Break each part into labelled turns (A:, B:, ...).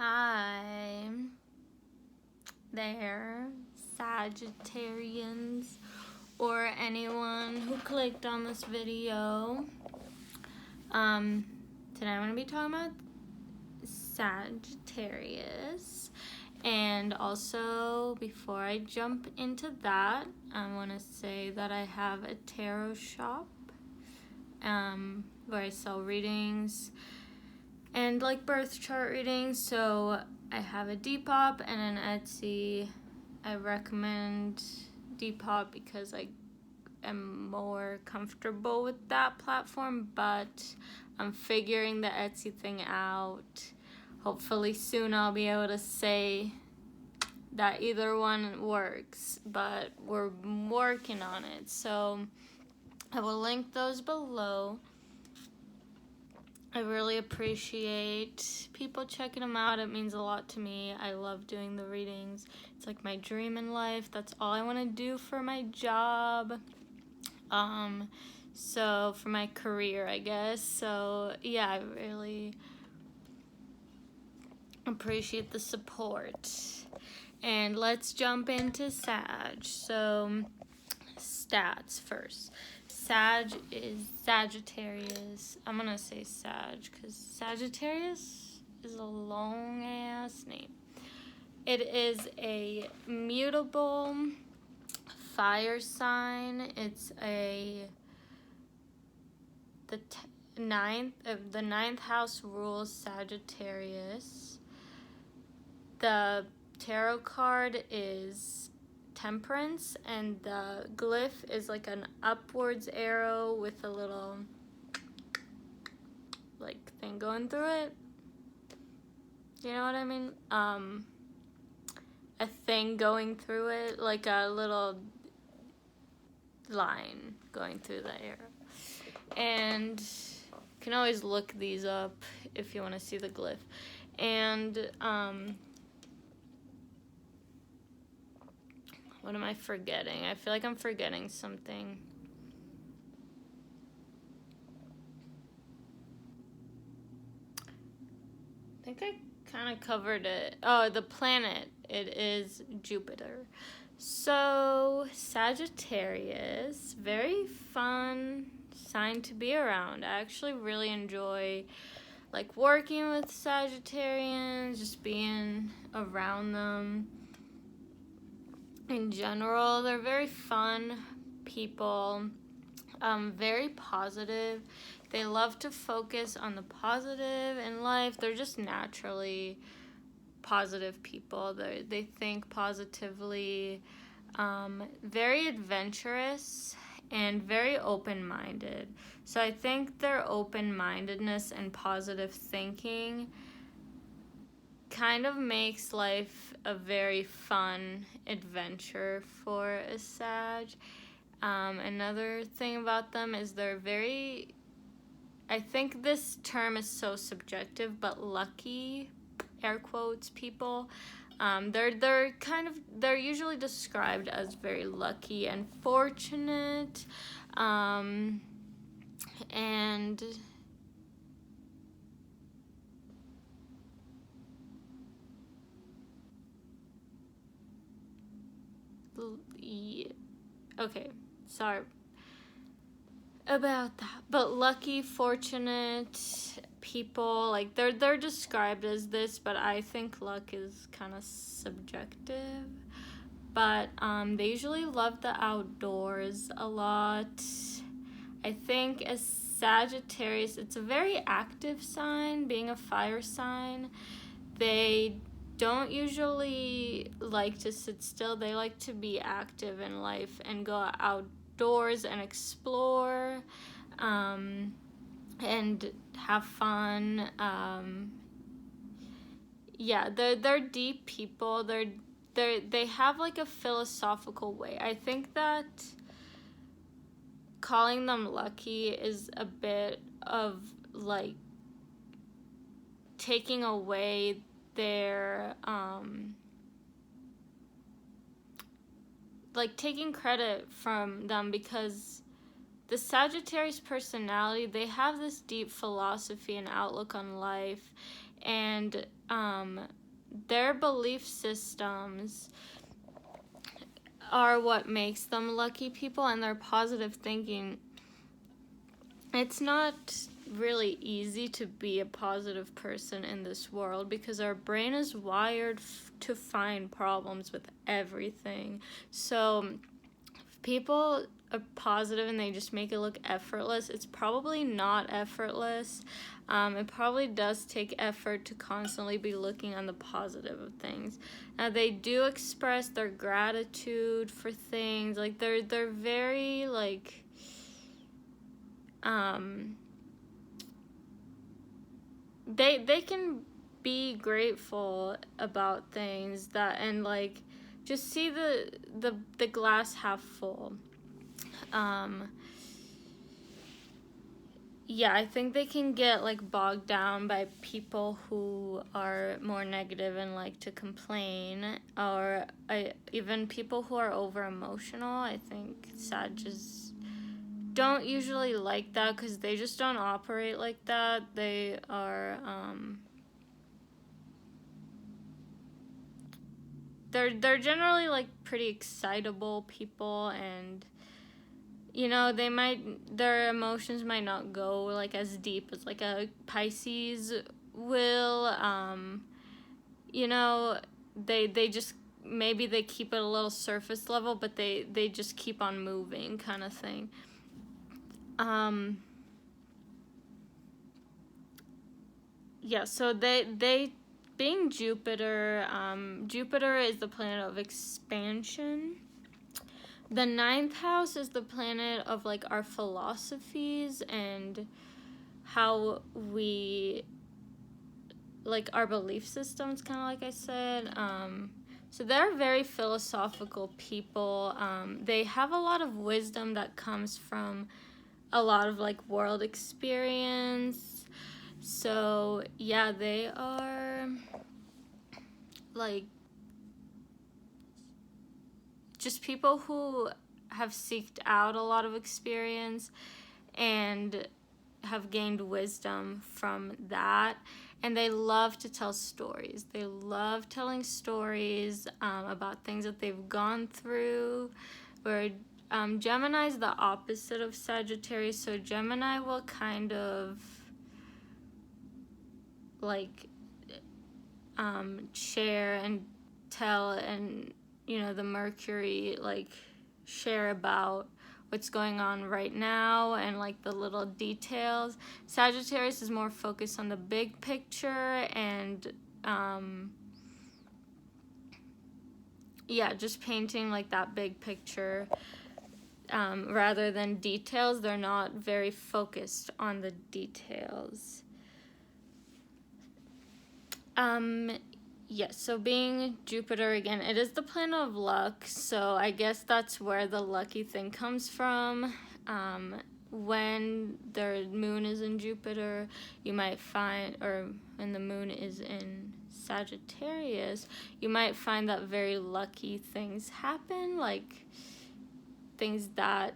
A: Hi there, Sagittarians, or anyone who clicked on this video. Today I'm going to be talking about Sagittarius. And also, before I jump into that, I want to say that I have a tarot shop where I sell readings and like birth chart readings. So I have a Depop and an Etsy. I recommend Depop because I am more comfortable with that platform, but I'm figuring the Etsy thing out. Hopefully soon I'll be able to say that either one works, but we're working on it. So I will link those below. I really appreciate people checking them out. It means a lot to me. I love doing the readings. It's like my dream in life. That's all I want to do for my job. So for my career, I guess. So yeah, I really appreciate the support. And let's jump into Sag. So stats first. Sag is Sagittarius. I'm gonna say Sag because Sagittarius is a long ass name. It is a mutable fire sign. It's the ninth house rules Sagittarius. The tarot card is Temperance, and the glyph is like an upwards arrow with a little like thing going through it. You know what I mean? A thing going through it, like a little line going through the arrow. And you can always look these up if you want to see the glyph. And what am I forgetting? I feel like I'm forgetting something. I think I kind of covered it. Oh, the planet. It is Jupiter. So, Sagittarius, very fun sign to be around. I actually really enjoy like working with Sagittarians, just being around them. In general, they're very fun people, very positive. They love to focus on the positive in life. They're just naturally positive people. They think positively, very adventurous, and very open-minded. So I think their open-mindedness and positive thinking kind of makes life a very fun adventure for a Sag. Another thing about them is they're very, I think this term is so subjective, but lucky, air quotes, people. They're usually described as very lucky and fortunate, and okay, sorry about that, but lucky, fortunate people, like they're described as this, but I think luck is kind of subjective. But they usually love the outdoors a lot. I think as Sagittarius, it's a very active sign, being a fire sign. They don't usually like to sit still. They like to be active in life and go outdoors and explore, and have fun. Yeah, they're deep people. They have like a philosophical way. I think that calling them lucky is a bit of like taking away their like taking credit from them, because the Sagittarius personality, they have this deep philosophy and outlook on life, and their belief systems are what makes them lucky people, and their positive thinking. It's not really easy to be a positive person in this world because our brain is wired to find problems with everything. So if people are positive and they just make it look effortless, it's probably not effortless. It probably does take effort to constantly be looking on the positive of things. Now they do express their gratitude for things. Like they're very like they can be grateful about things that, and like just see the glass half full. Yeah, I think they can get like bogged down by people who are more negative and like to complain, or even people who are over emotional. I think Sages don't usually like that because they just don't operate like that. They are they're generally like pretty excitable people, and you know, their emotions might not go like as deep as like a Pisces will. You know, they just, maybe they keep it a little surface level, but they just keep on moving kind of thing. Yeah, so they being Jupiter, Jupiter is the planet of expansion. The 9th house is the planet of like our philosophies and how we, like our belief systems, kind of like I said. So they're very philosophical people. They have a lot of wisdom that comes from a lot of like world experience. So yeah, they are like just people who have seeked out a lot of experience and have gained wisdom from that. And they love to tell stories. They love telling stories about things that they've gone through. Where Gemini is the opposite of Sagittarius. So Gemini will kind of like share and tell, and you know, the Mercury like share about what's going on right now and like the little details. Sagittarius is more focused on the big picture and yeah, just painting like that big picture rather than details. They're not very focused on the details. Yes, so being Jupiter again, it is the planet of luck, so I guess that's where the lucky thing comes from. When the moon is in Jupiter, you might find, or when the moon is in Sagittarius, you might find that very lucky things happen, like things that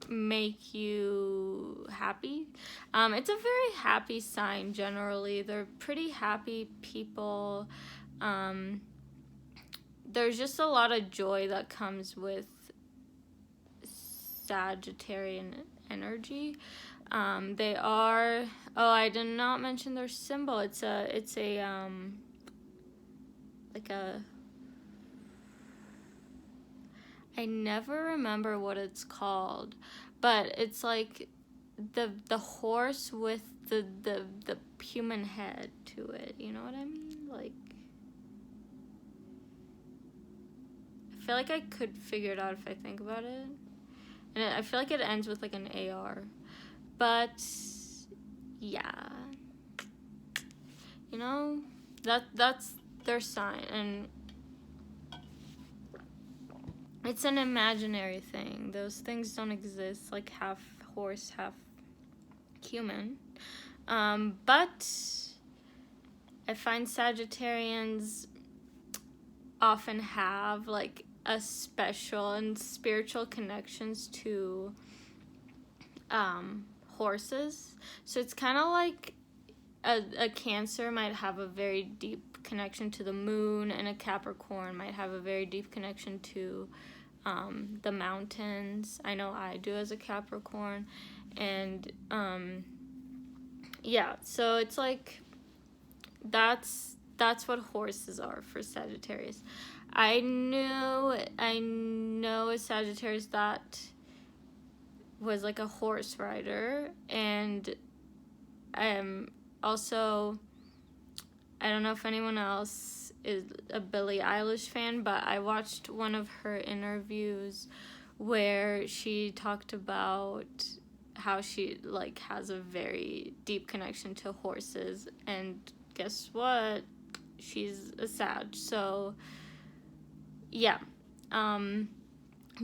A: make you happy. It's a very happy sign generally. They're pretty happy people. There's just a lot of joy that comes with Sagittarian energy. They are, oh, I did not mention their symbol. It's a like a, I never remember what it's called, but it's like the horse with the human head to it. You know what I mean? Like, I feel like I could figure it out if I think about it. And I feel like it ends with like an AR. But yeah. You know, that's their sign, and it's an imaginary thing. Those things don't exist, like half horse, half human. But I find Sagittarians often have like a special and spiritual connections to horses. So it's kind of like a Cancer might have a very deep connection to the moon, and a Capricorn might have a very deep connection to the mountains. I know I do as a Capricorn. And yeah, so it's like that's what horses are for Sagittarius. I know a Sagittarius that was like a horse rider, and also, I don't know if anyone else is a Billie Eilish fan, but I watched one of her interviews where she talked about how she like has a very deep connection to horses, and guess what? She's a Sag. So yeah.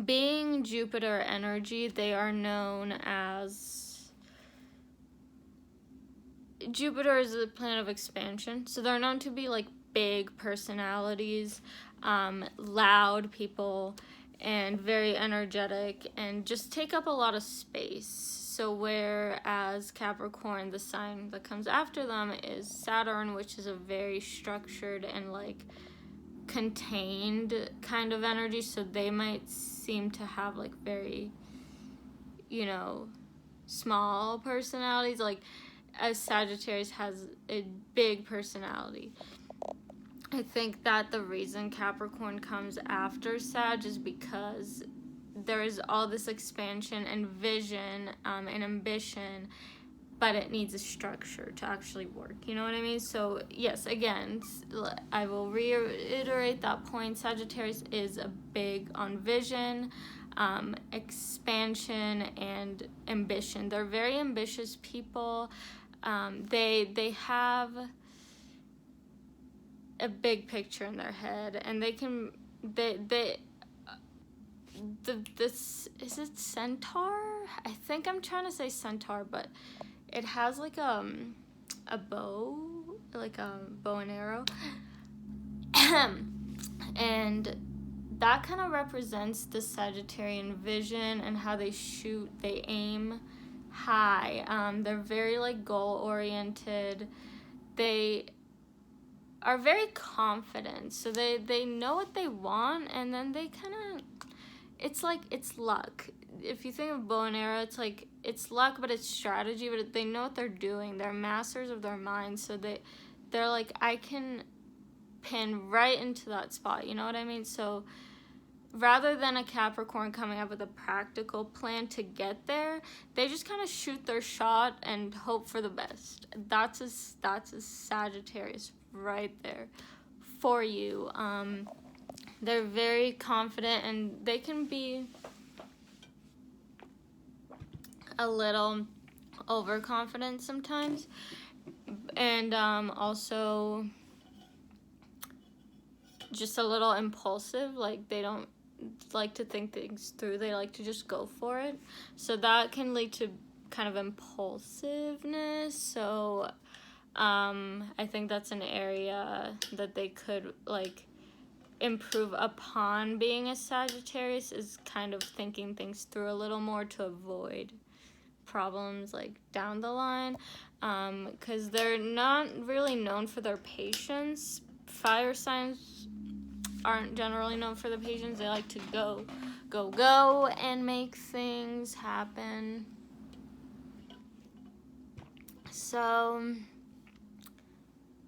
A: Being Jupiter energy, they are known as, Jupiter is a planet of expansion, so they're known to be like big personalities, loud people, and very energetic, and just take up a lot of space. So whereas Capricorn, the sign that comes after them, is Saturn, which is a very structured and like contained kind of energy, so they might seem to have like very, small personalities. Like, as Sagittarius has a big personality. I think that the reason Capricorn comes after Sag is because there is all this expansion and vision and ambition, but it needs a structure to actually work. You know what I mean? So yes, again, I will reiterate that point. Sagittarius is a big on vision, expansion, and ambition. They're very ambitious people. They have a big picture in their head, and this is it centaur? I think I'm trying to say centaur, but it has like a bow, like a bow and arrow, and that kind of represents the Sagittarian vision and how they shoot. They aim high. They're very like goal oriented. They are very confident, so they know what they want, and then they kind of, it's like, it's luck. If you think of bow and arrow, it's like, it's luck, but it's strategy, but they know what they're doing. They're masters of their mind, so they're like, I can pin right into that spot, you know what I mean? So rather than a Capricorn coming up with a practical plan to get there, they just kind of shoot their shot and hope for the best. That's a Sagittarius right there for you. They're very confident, and they can be a little overconfident sometimes, and also just a little impulsive. Like, they don't like to think things through, they like to just go for it, so that can lead to kind of impulsiveness. So I think that's an area that they could like improve upon. Being a Sagittarius is kind of thinking things through a little more to avoid problems like down the line, because they're not really known for their patience. Fire signs aren't generally known for the patience. They like to go and make things happen. So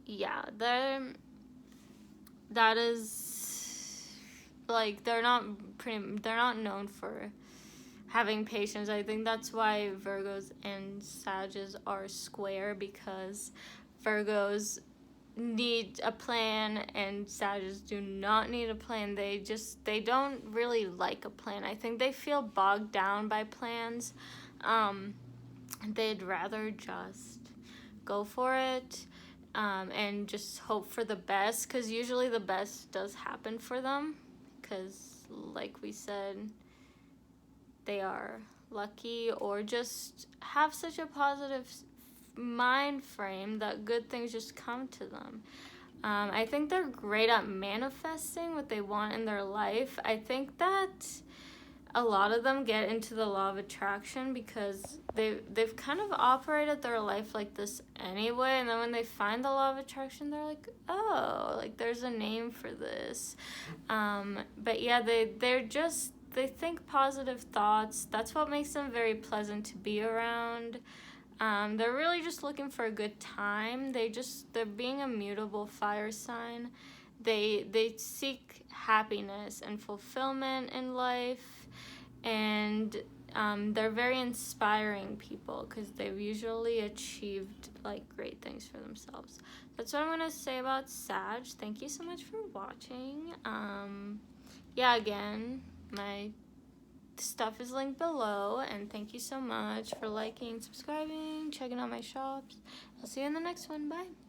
A: yeah, that is like, they're not known for having patience. I think that's why Virgos and Sages are square, because Virgos need a plan and Sages do not need a plan. They don't really like a plan. I think they feel bogged down by plans. They'd rather just go for it, and just hope for the best, because usually the best does happen for them, because like we said, they are lucky, or just have such a positive mind frame that good things just come to them. I think they're great at manifesting what they want in their life. I think that a lot of them get into the law of attraction because they've kind of operated their life like this anyway, and then when they find the law of attraction, they're like, oh, like there's a name for this. But yeah, they think positive thoughts. That's what makes them very pleasant to be around. They're really just looking for a good time. They're being a mutable fire sign. They seek happiness and fulfillment in life, and they're very inspiring people because they've usually achieved like great things for themselves. That's what I'm gonna say about Sag. Thank you so much for watching. Yeah, again, my stuff is linked below, and thank you so much for liking, subscribing, checking out my shops. I'll see you in the next one. Bye.